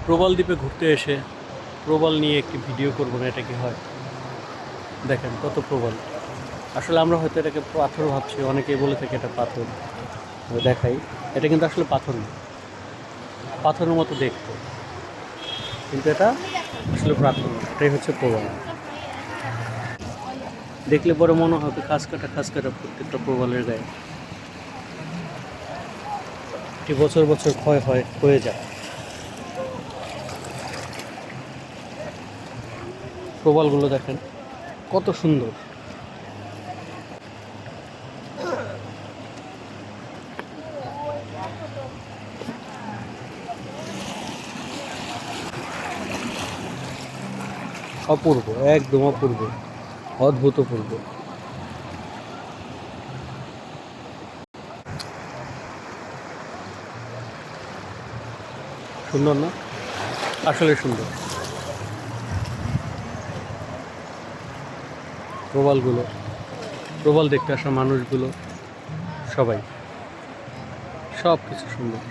প্রবাল দ্বীপে ঘুরতে এসে প্রবাল নিয়ে একটি ভিডিও করব না, এটা কি হয়? দেখেন কত প্রবাল। আসলে আমরা হয়তো এটাকে পাথর ভাবছি, অনেকেই বলে থাকে এটা পাথর। দেখাই, এটা কিন্তু আসলে পাথর না, পাথরের মতো দেখতে, কিন্তু এটা আসলে পাথর না, এটাই হচ্ছে প্রবাল। দেখলে পরে মনে হবে খাস কাটা প্রত্যেকটা প্রবালের গায়ে। এটি বছর বছর ক্ষয় হয়ে যায়। প্রবালগুলো দেখেন কত সুন্দর। অপূর্ব, একদম অপূর্ব, অদ্ভুতপূর্ব। সুন্দর না? আসলে সুন্দর। প্রবালগুলো, প্রবাল দেখতে আসা মানুষগুলো, সবাই, সব কিছু সুন্দর।